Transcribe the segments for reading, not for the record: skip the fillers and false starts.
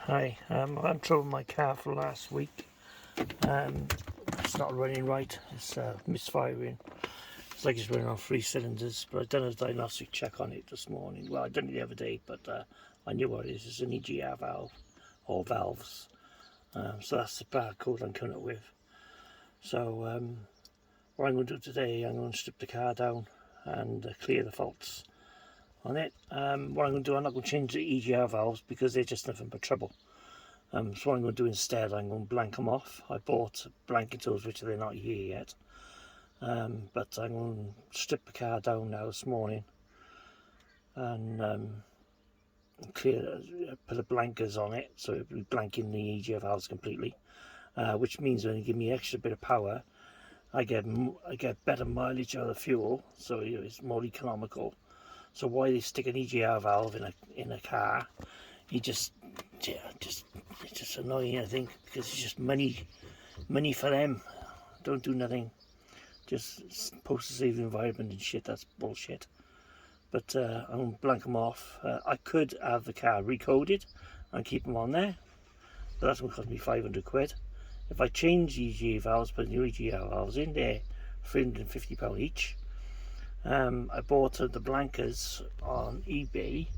Hi, I've trouble with my car for last week. It's not running right, it's misfiring. It's like it's running on 3 cylinders, but I've done a diagnostic check on it this morning. Well, I've done it the other day, but I knew what it is. It's an EGR valve, or valves. So that's the barcode I'm coming up with. So what I'm going to do today, I'm going to strip the car down and clear the faults on it. What I'm going to do, I'm not going to change the EGR valves because they're just nothing but trouble. So what I'm going to do instead, I'm going to blank them off. I bought blanking tools, which they're not here yet. But I'm going to strip the car down now this morning and clear, put the blankers on it, so it'll be blanking the EGR valves completely. Which means when you give me extra bit of power, I get better mileage out of the fuel, so it's more economical. So why they stick an EGR valve in a car? It's just annoying, I think, because it's just money for them. Don't do nothing, just supposed to save the environment and shit. That's bullshit. But I'm gonna blank them off. I could have the car recoded and keep them on there, but that's gonna cost me 500 quid. If I change the EGR valves, put new EGR valves in there, £350 each. I bought the blankers on eBay,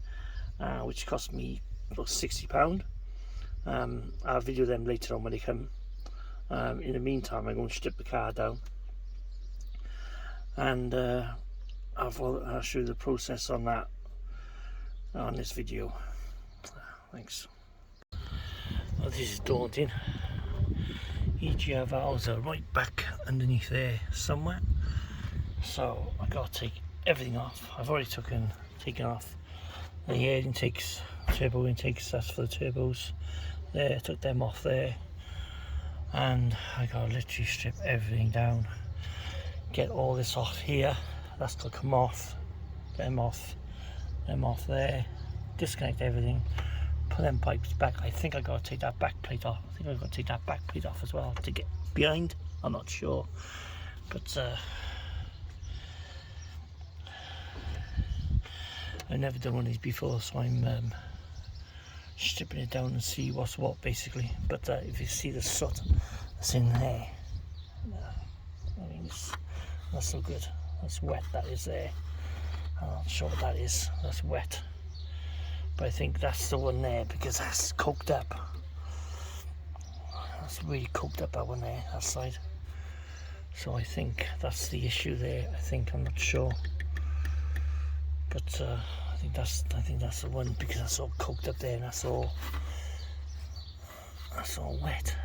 which cost me about £60. I'll video them later on when they come. In the meantime, I'm going to strip the car down and I'll show you the process on that on this video. Thanks. Well, this is daunting. EGR valves are right back underneath there somewhere, so I got to take everything off. I've already taken off the air intakes, turbo intakes. That's for the turbos. There, took them off there, and I gotta literally strip everything down, get all this off here. That's to come off, them off there, disconnect everything, put them pipes back. I think I gotta take that back plate off. I think I've got to take that back plate off as well to get behind. I'm not sure, but I've never done one of these before, so I'm stripping it down and see what's what basically. But if you see the soot that's in there, I mean, that's so good. That's wet, that is there. I'm not sure what that is. That's wet, but I think that's the one there because that's coked up. That's really coked up, that one there, that side. So I think that's the issue there. I'm not sure, but I think that's the one because that's all coked up there and that's all wet.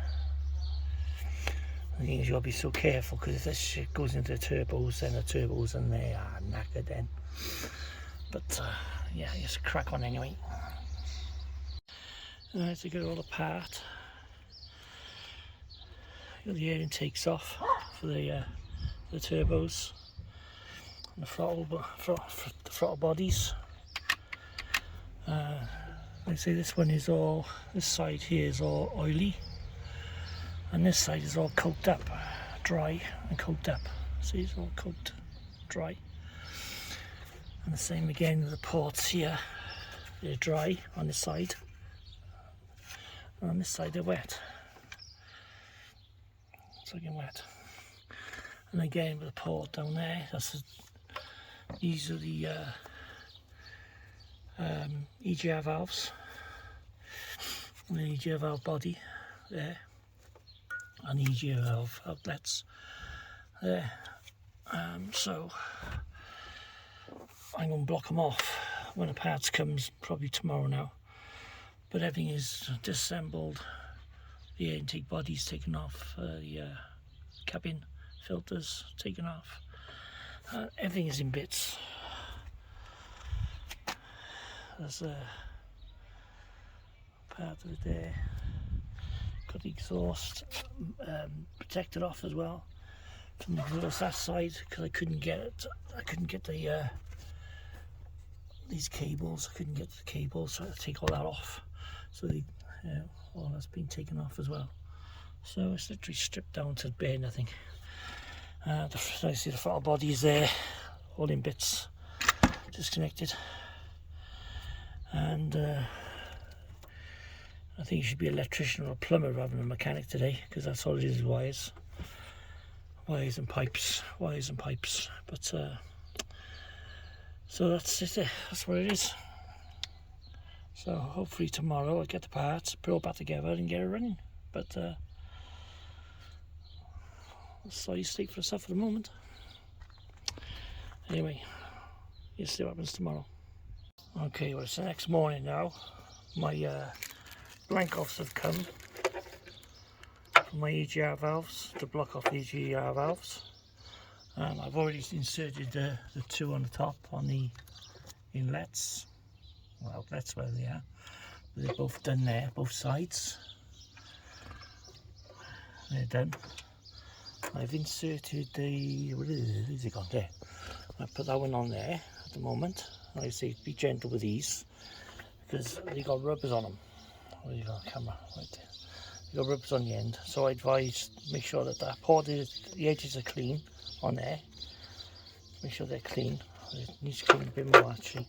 The thing is, you gotta be so careful because if this shit goes into the turbos, then the turbos and they are knackered then. But yeah, just crack on anyway. Alright, to get it all apart. Got the air intakes off for the turbos and the throttle bodies. They say this side here is all oily, and this side is all coked up, dry and coked up. See, it's all coked, dry. And the same again with the ports here. They're dry on this side, and on this side they're wet. It's looking wet. And again with the port down there, these are the EGR valves, and the EGR valve body there, and the EGR valve outlets there. So I'm going to block them off when the parts comes, probably tomorrow now. But everything is disassembled, the air intake body's taken off, the cabin filters taken off, everything is in bits. There's a part of it there. Got the exhaust protected off as well from the exhaust that side because I couldn't get the these cables. I couldn't get the cables, so I had to take all that off. So all that's been taken off as well. So it's literally stripped down to bare nothing. I see the throttle body is there, all in bits, disconnected. And I think you should be an electrician or a plumber rather than a mechanic today, because that's all it is, wires and pipes, but so that's it, that's what it is. So hopefully tomorrow I'll get the parts, put it all back together and get it running, but that's all you state for stuff for the moment. Anyway, you'll see what happens tomorrow. Okay, well, it's the next morning now. My blank offs have come from my EGR valves to block off the EGR valves. I've already inserted the two on the top on the inlets, well, outlets where they are. They're both done there, both sides. They're done. I've inserted the, where is it gone? There. I put that one on there at the moment. Like I say, be gentle with these because they got rubbers on them. Where you got a camera? Right there. They got rubbers on the end. So I advise make sure that the edges are clean on there. Make sure they're clean. It needs to clean a bit more actually.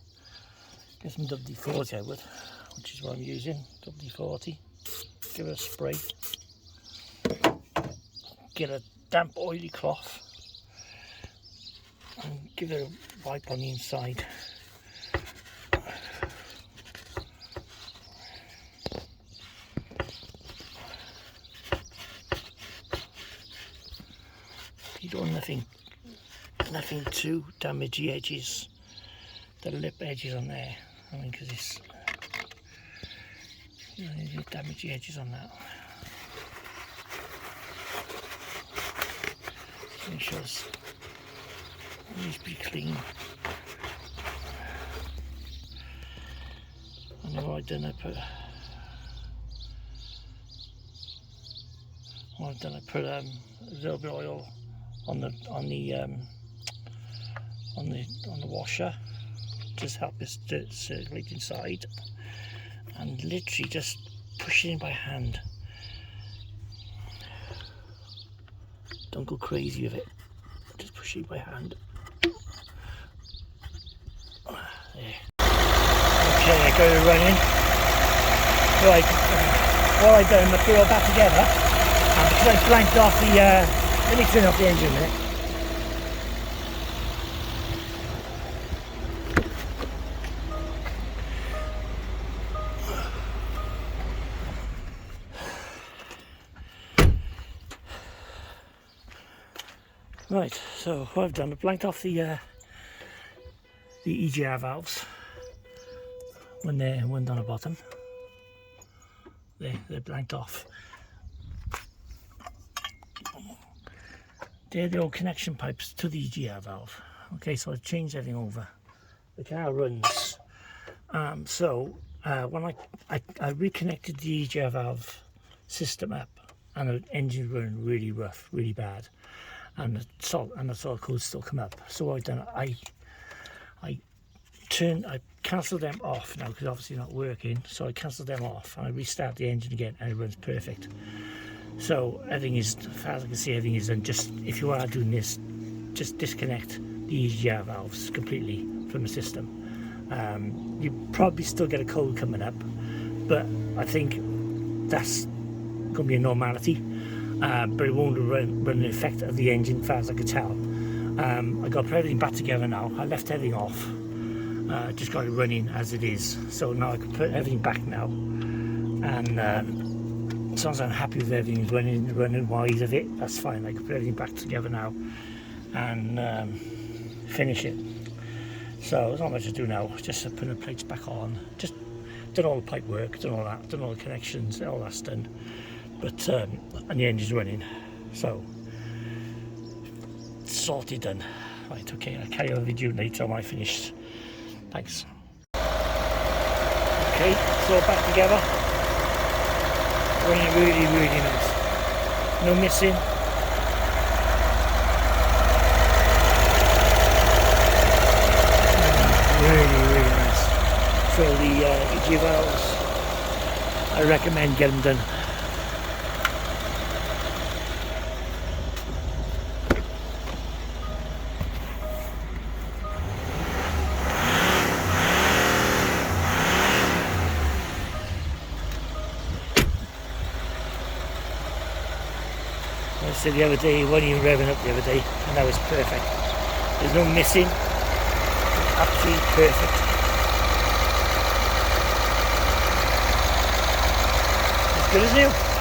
Get some WD-40 I would, which is what I'm using. WD-40. Give it a spray. Get a damp oily cloth and give it a wipe on the inside. You don't want nothing to damage the edges, the lip edges on there. I mean, because it's, you know, you damage the edges on that. Make sure it needs to be clean. And then what I've done, I put a little bit of oil on the washer, just help this to circulate inside, and literally just push it in by hand. Don't go crazy with it, just push it by hand. There. Okay, I got it running. Right, what I've done, I put it all back together, and because I blanked off the, let me turn off the engine a minute. Right, so what I've done, I've blanked off the EGR valves when they're down the bottom. They're blanked off. They're the old connection pipes to the EGR valve. Okay, so I've changed everything over. The car runs. When I reconnected the EGR valve system up, and the engine running really rough, really bad. And the salt codes still come up. So what I've done, I cancelled them off now because obviously not working. So I cancelled them off and I restart the engine again and it runs perfect. So everything is, as far as I can see, everything is done. Just if you are doing this, just disconnect the EGR valves completely from the system. You probably still get a code coming up, but I think that's going to be a normality. But it won't run the effect of the engine, as far as I can tell. I got to put everything back together now. I left everything off. Just got it running as it is. So now I can put everything back now. And as long as I'm happy with everything running wise of it, that's fine. I can put everything back together now and finish it. So there's not much to do now. Just put the plates back on. Just done all the pipe work, done all that, done all the connections, all that's done. But and the engine's running, so sorted, done. Right, okay, I'll carry on the video later when I finish. Thanks. Okay, it's all back together. Running really, really nice. No missing. Really, really nice. So the EGR valves, I recommend get them done. I said the other day, it wasn't even revving up the other day, and that was perfect. There's no missing. It's absolutely perfect. As good as new.